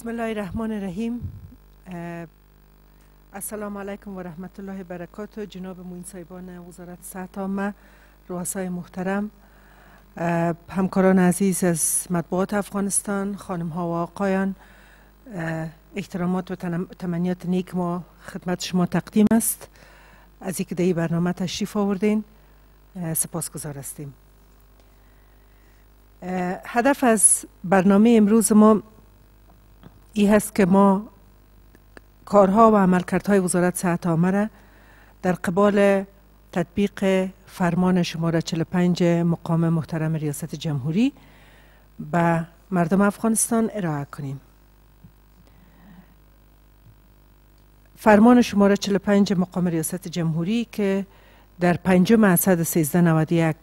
بسم الله الرحمن الرحیم. السلام علیکم و رحمت الله و برکاته. جناب معین صاحبان وزارت صحت عامه، رؤسای محترم، همکاران عزیز از مطبوعات افغانستان، خانم ها و آقایان، احترامات و تمنیات نیک ما خدمت شما تقدیم است. از اینکه در این برنامه تشریف آوردین سپاسگزار هستیم. هدف از برنامه امروز ما این هست که ما کارها و عملکردهای وزارت صحت عامه را در قبال تطبیق فرمان شماره 45 مقام محترم ریاست جمهوری به مردم افغانستان ارائه کنیم. فرمان شماره 45 مقام ریاست جمهوری که در 5 اسد 1391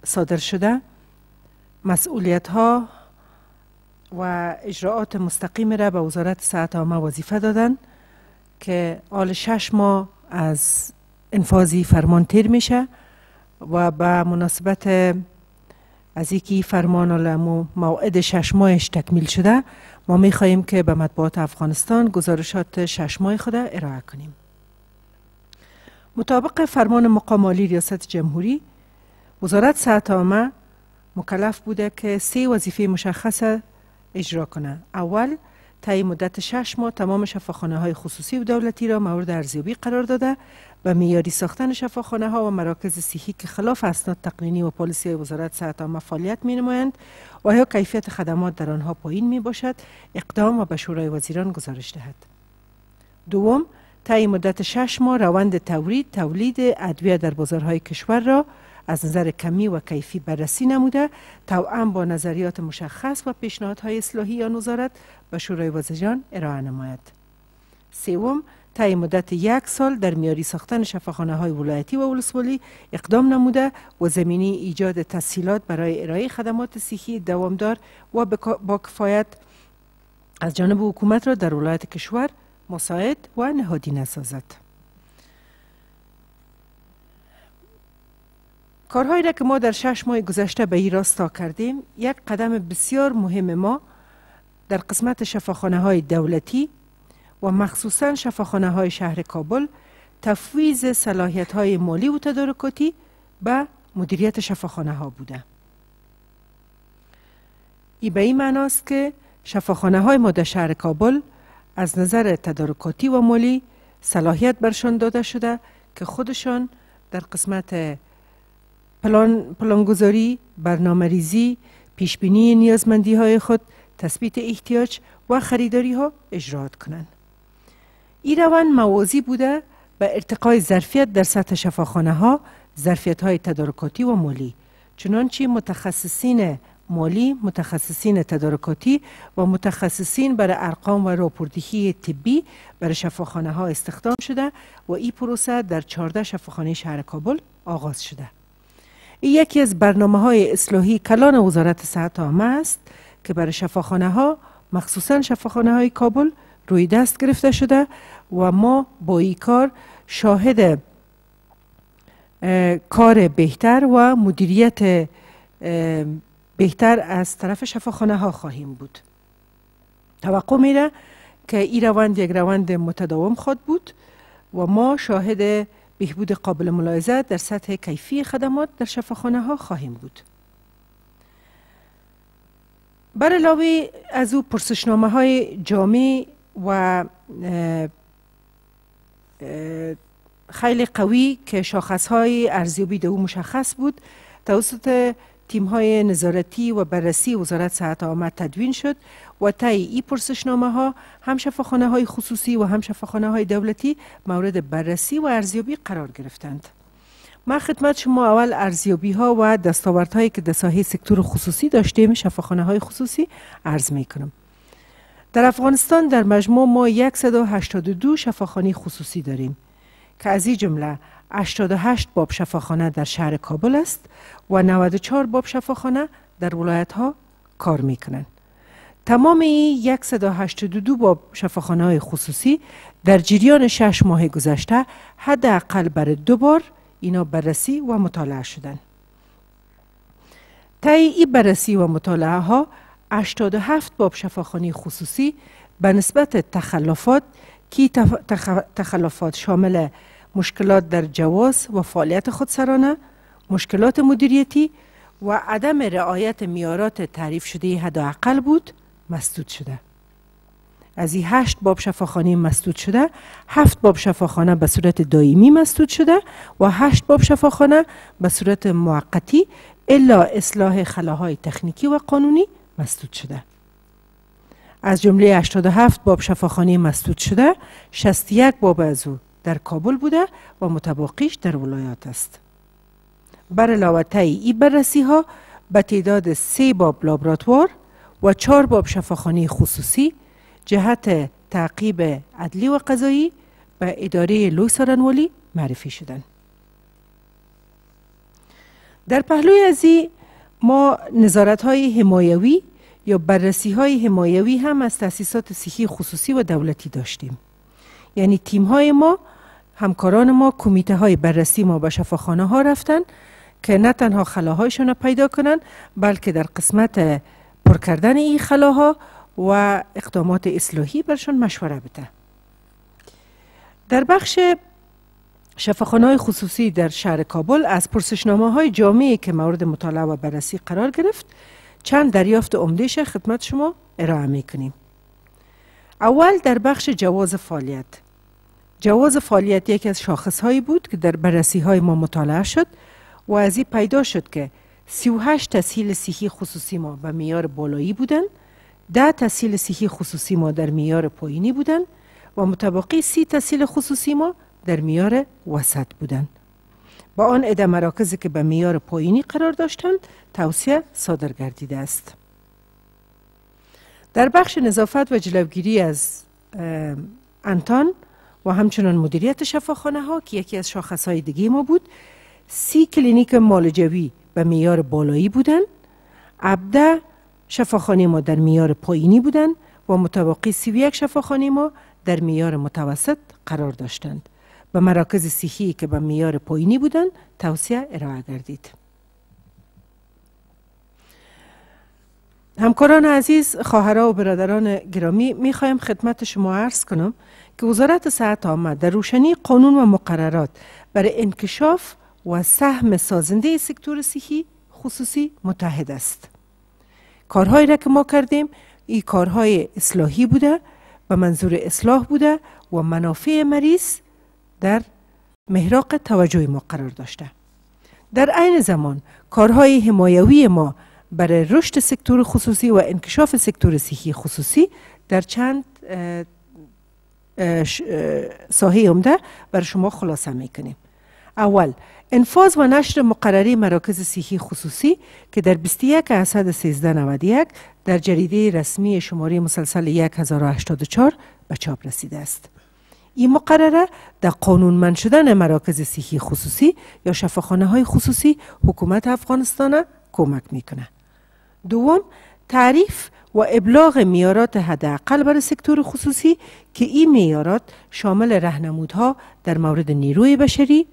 صادر شده، مسئولیت ها و اجراعات مستقیم را به وزارت صحت عامه وظیفه دادن که حال 6 ماه از انفاذی فرمان تیر میشه و به مناسبت از اینکه فرمان موعد 6 ماهش تکمیل شده، ما میخواهیم که به مطبوعات افغانستان گزارشات 6 ماه خود ارائه کنیم. مطابق فرمان مقام عالی ریاست جمهوری، وزارت صحت عامه مکلف بوده که 3 وظیفه مشخصه اجرا کنه. اول، طی مدت 6 ماه تمام شفاخانه های خصوصی و دولتی را مورد ارزیابی قرار داده و معیاری ساختن شفاخانه ها و مراکز صحی که خلاف اسناد تقنینی و پالیسی وزارت صحت عامه فعالیت می نمایند و یا کیفیت خدمات در آنها پایین می باشد اقدام و به شورای وزیران گزارش دهد. دوم، طی مدت 6 ماه روند تولید ادویه در بازارهای کشور را از نظر کمی و کیفی بررسی نموده توأم با نظریات مشخص و پیشنهادهای اصلاحی آن وزارت به شورای وزیران ارائه نماید. سوم، طی مدت 1 سال در معیاری ساختن شفاخانه های ولایتی و ولسوالی اقدام نموده و زمینی ایجاد تسهیلات برای ارائه خدمات صحی دوامدار و با کفایت از جانب حکومت را در ولایت کشور مساعد و نهادینه سازد. کارهایی را که ما در 6 ماه گذشته به این راستا کردیم، یک قدم بسیار مهم ما در قسمت شفاخانه های دولتی و مخصوصا شفاخانه های شهر کابل تفویض صلاحیت های مالی و تدارکاتی به مدیریت شفاخانه ها بوده. این به این معناست که شفاخانه های ما در شهر کابل از نظر تدارکاتی و مالی صلاحیت برشان داده شده که خودشان در قسمت پلانگذاری، برنامه ریزی، پیشبینی نیازمندی های خود، تثبیت احتیاج و خریداری ها اجراات کنند. این روند موازی بوده به ارتقای ظرفیت در سطح شفاخانه ها، ظرفیت های تدارکاتی و مالی، چنانچه متخصصین مالی، متخصصین تدارکاتی و متخصصین برای ارقام و راپوردهی طبی برای شفاخانه ها استخدام شده و این پروسه در 14 شفاخانه شهر کابل آغاز شده. این یکی از برنامه‌های اصلاحی کلان وزارت صحت عامه است که برای شفاخانه ها، مخصوصا شفاخانه های کابل روی دست گرفته شده و ما با این کار شاهد کار بهتر و مدیریت بهتر از طرف شفاخانه ها خواهیم بود. توقع میره که این روند یک روند متداوم خواهد بود و ما شاهد بهبود قابل ملاحظه در سطح کیفی خدمات در شفاخانه ها خواهیم بود. بر علاوه از او پرسشنامه های جامع و خیلی قوی که شاخص های ارزیابی در او مشخص بود توسط تیم های نظارتی و بررسی وزارت صحت عامه تدوین شد و طی این پرسشنامه ها هم شفاخانه های خصوصی و هم شفاخانه های دولتی مورد بررسی و ارزیابی قرار گرفتند. ما خدمت شما اول ارزیابی ها و دستاوردهایی که در ساحه سکتور خصوصی داشتیم شفاخانه های خصوصی عرض می کنم. در افغانستان در مجموع ما 182 شفاخانه خصوصی داریم که از این جمله 88 باب شفاخانه در شهر کابل است و 94 باب شفاخانه در ولایت ها کار می کنند. تمام این 182 باب شفاخانه های خصوصی در جریان 6 ماه گذشته حداقل برای 2 بار اینا بررسی و مطالعه شدند. طی این بررسی و مطالعه ها 87 باب شفاخانه خصوصی به نسبت تخلفات که تخلفات شامل مشکلات در جواز و فعالیت خودسرانه، مشکلات مدیریتی و عدم رعایت معیارات تعریف شده حداقل بود مسدود شده. از این 8 باب شفاخانه مسدود شده، 7 باب شفاخانه به صورت دائمی مسدود شده و 8 باب شفاخانه به صورت موقتی الا اصلاح خلاهای تکنیکی و قانونی مسدود شده. از جمله 87 باب شفاخانه مسدود شده، 61 باب از او در کابل بوده و متباقیش در ولایات است. بر علاوه این بررسی ها به تعداد 3 باب لابراتوار و 4 باب شفاخانه خصوصی جهت تعقیب عدلی و قضایی به اداره لوی سارنوالی معرفی شدند. در پهلوی از ما نظارت های حمایوی یا بررسی های حمایوی هم از تأسیسات صحی خصوصی و دولتی داشتیم. یعنی تیم های ما، همکاران ما، کمیته های بررسی ما به شفاخانه ها رفتن که نه تنها خلاهایشان را پیدا کنند بلکه در قسمت پر کردن این خلاها و اقدامات اصلاحی برشان مشوره بده. در بخش شفاخانه های خصوصی در شهر کابل از پرسشنامه های جامعی که مورد مطالعه و بررسی قرار گرفت چند دریافت عمده‌اش خدمت شما ارائه میکنیم. اول در بخش جواز فعالیت. جواز فعالیت یکی از شاخص هایی بود که در بررسی های ما مطالعه شد و از این پیدا شد که 38 تسهیل صحی خصوصی ما به معیار بالایی بودند، 10 تسهیل صحی خصوصی ما در معیار پایینی بودند و متبقی 30 تسهیل خصوصی ما در معیار وسط بودند. با آن عده مراکزی که به معیار پایینی قرار داشتند توصیه صادر گردیده است. در بخش نظافت و جلوگیری از انتان و همچنان مدیریت شفاخانه ها که یکی از شاخص های دیگه ما بود، 30 کلینیک معالجوی به معیار بالایی بودند، 17 شفاخانه ما در معیار پایینی بودند و متبقی 31 شفاخانه ما در معیار متوسط قرار داشتند. به مراکز صحی که به معیار پایینی بودند توصیه ارائه گردید. همکاران عزیز، خواهران و برادران گرامی، میخوایم خدمت شما عرض کنم که وزارت صحت عامه در روشنی قانون و مقررات برای انکشاف و سهم سازنده سکتور صحی خصوصی متحد است. کارهایی را که ما کردیم این کارهای اصلاحی بوده، به منظور اصلاح بوده و منافع مریض در محراق توجه ما قرار داشته. در عین زمان کارهای حمایوی ما برای رشد سکتور خصوصی و انکشاف سکتور صحی خصوصی در چند ساحه عمده برای شما خلاصه میکنیم. اول، انفاذ و نشر مقرری مراکز صحی خصوصی که در 21 اسد 1391 در جریده رسمی شماره مسلسل 1084 به چاپ رسیده است. این مقرره در قانونمند شدن مراکز صحی خصوصی یا شفاخانه های خصوصی حکومت افغانستان کمک میکنه. دوم، تعریف و ابلاغ معیارات حداقل برای سکتور خصوصی که این معیارات شامل راهنمودها در مورد نیروی بشری،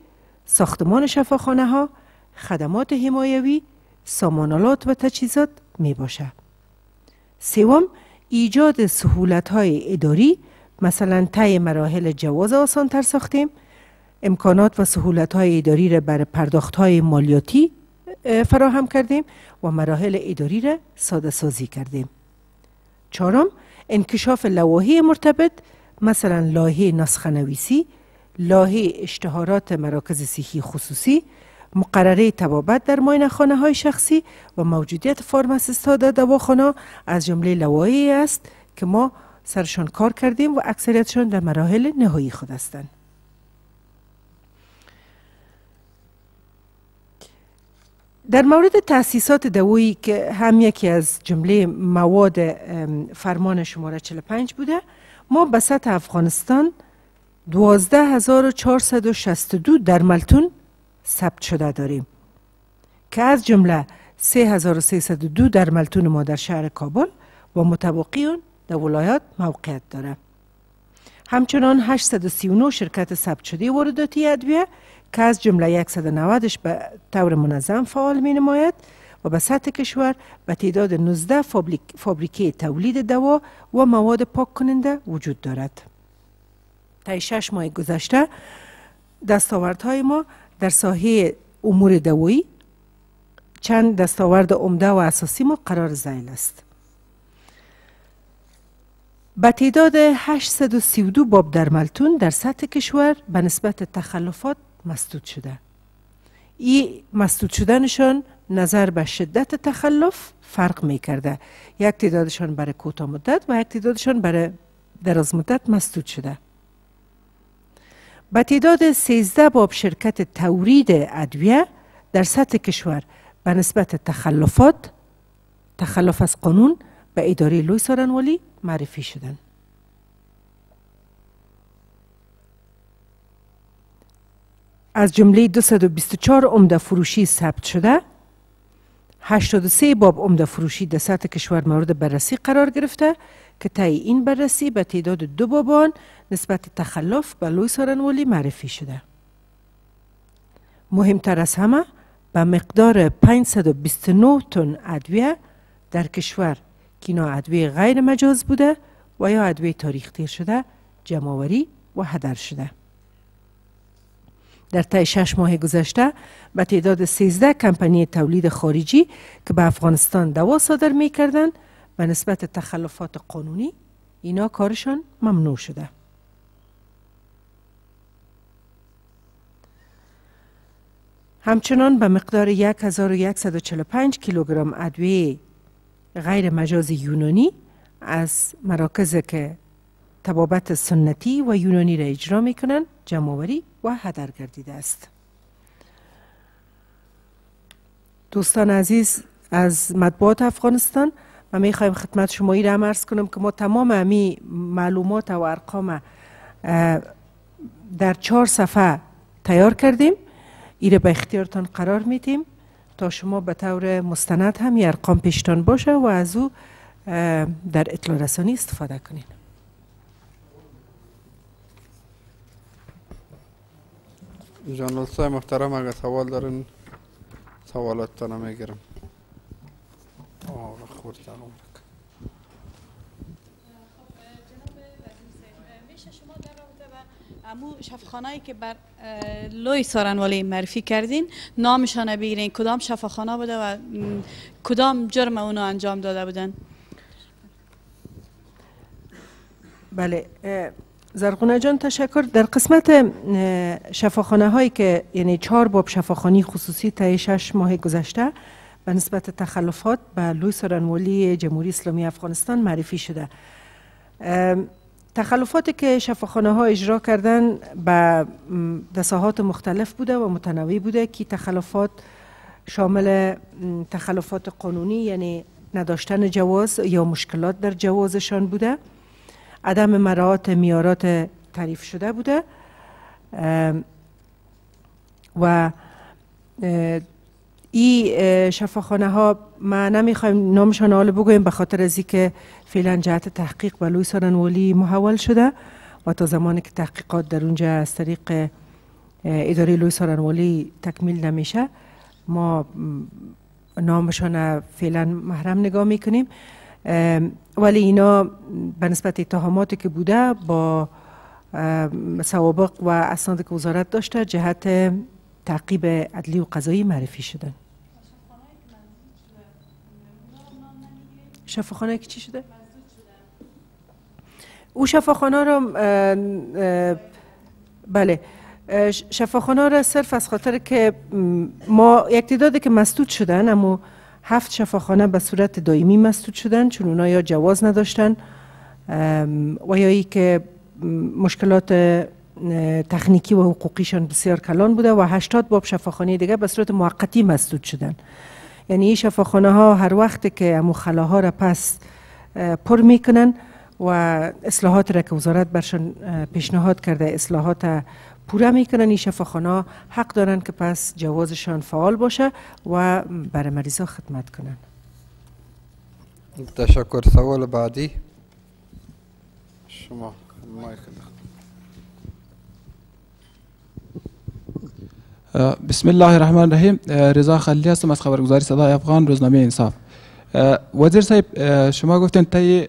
ساختمان شفاخانه ها، خدمات حمایوی، سامانالات و تجهیزات می باشه. سوم، ایجاد سهولت های اداری، مثلا طی مراحل جواز آسان تر ساختیم، امکانات و سهولت های اداری را برای پرداخت های مالیاتی فراهم کردیم و مراحل اداری را ساده سازی کردیم. چهارم، انکشاف لوایح مرتبط، مثلا لایحه نسخه نویسی، لایحه اشتهارات مراکز صحی خصوصی، مقرره طبابت در معاینه‌خانه های شخصی و موجودیت فارماسیست ها در دواخانه از جمله لوایحی است که ما سرشان کار کردیم و اکثریتشان در مراحل نهایی خود هستند. در مورد تأسیسات دوایی که هم یکی از جمله مواد فرمان شماره 45 بوده، ما به سطح افغانستان 12462 در ملتون ثبت شده داریم که از جمله 3302 در ملتون ما در شهر کابل و متبقی اون در ولایات موقعیت داره. همچنان 839 شرکت ثبت شده وارداتی ادویه که از جمله 190ش به طور منظم فعال می نماید و به سطح کشور به تعداد 19 فابریکه تولید دوا و مواد پاک کننده وجود دارد. طی 6 ماه گذشته دستاوردهای ما در ساحه امور دوایی چند دستاورد عمده و اساسی ما قرار ذیل است. به تعداد 832 باب درملتون در سطح کشور به نسبت تخلفات مسدود شده. این مسدود شدنشان نظر به شدت تخلف فرق می کرده. یک تعدادشان برای کوتاه مدت و یک تعدادشان برای دراز مدت مسدود شده. به تعداد 13 باب شرکت تولید ادویه در سطح کشور به نسبت تخلف از قانون به اداره لوی سارنوالی معرفی شدند. از جمله 224 عمده فروشی ثبت شده، 83 باب عمده فروشی در سطح کشور مورد بررسی قرار گرفته که طی این بررسی به تعداد 2 بابان نسبت تخلف به لوی سارنوالی معرفی شده. مهمتر از همه به مقدار 529 تن ادویه در کشور که اینا ادویه غیر مجاز بوده و یا ادویه تاریخ تیر شده جمع‌آوری و هدر شده. در طی 6 ماه گذشته به تعداد 13 کمپانی تولید خارجی که به افغانستان دوا صادر می کردن به نسبت تخلفات قانونی اینا کارشان ممنوع شده. همچنان به مقدار 1145 کیلوگرم ادویه غیر مجاز یونانی از مراکز که طبابت سنتی و یونانی را اجرا می کنند جمع‌آوری و هدر گردیده است. دوستان عزیز از مطبوعات افغانستان ما می خواهیم خدمت شما ای را عرض کنم که ما تمام امی معلومات و ارقام در 4 صفحه تیار کردیم. ای را به اختیارتان قرار میدیم تا شما به طور مستند هم این ارقام پیشتان باشه و از او در اطلاع رسانی استفاده کنین. جانلسای محترم اگر سوال دارن سوالاتتان میگیرم. خورد شما در رابطه با امو شفاخانه‌ای که بر لوی سارنوالی معرفی کردین نامشان بگیرین کدام شفاخانه بوده و کدام جرم اونو انجام داده بودن؟ بله زرغونه جان تشکر. در قسمت شفاخانه هایی که یعنی 4 باب شفاخانه خصوصی طی 6 ماه گذشته به نسبت تخلفات به لوی سارنوالی جمهوری اسلامی افغانستان معرفی شده. تخلفاتی که شفاخانه ها اجرا کردن به دساهات مختلف بوده و متنوع بوده که تخلفات شامل تخلفات قانونی یعنی نداشتن جواز یا مشکلات در جوازشان بوده، عدم مراعات معیارات تعریف شده بوده و این شفاخانه ها ما نمیخوایم نامشان حالا بگویم به خاطر از اینکه فعلا جهت تحقیق به لوی سارنوالی محول شده و تا زمانی که تحقیقات در اونجا از طریق اداره لوی سارنوالی تکمیل نمیشه ما نامشان فعلا محرم نگاه میکنیم. ولی اینا به نسبت اتهاماتی که بوده با سوابق و اسنادی که وزارت داشته جهت تعقیب عدلی و قضایی معرفی شدن. شفاخانه که چی شده؟ او شفاخانه را بله شفاخانه را صرف از خاطر که ما یک تعدادی که مسدود شدن اما 7 شفاخانه به صورت دائمی مسدود شدن چون اونا یا جواز نداشتن و یا ای که مشکلات تکنیکی و حقوقیشان بسیار کلان بوده و 80 باب شفاخانه دیگه به صورت موقتی مسدود شدن. یعنی این شفاخانه ها هر وقت که امو خلاها را پس پر میکنن و اصلاحات را که وزارت برشان پیشنهاد کرده اصلاحات پوره میکنن این شفاخانه حق دارن که پس جوازشان فعال باشه و برای مریضا خدمت کنن. تشکر. سوال بعدی شما بسم الله الرحمن الرحیم. رضا خلیلی هستم از خبرگزاری صدای افغان، روزنامه انصاف. وزیر صاحب، شما گفتین طی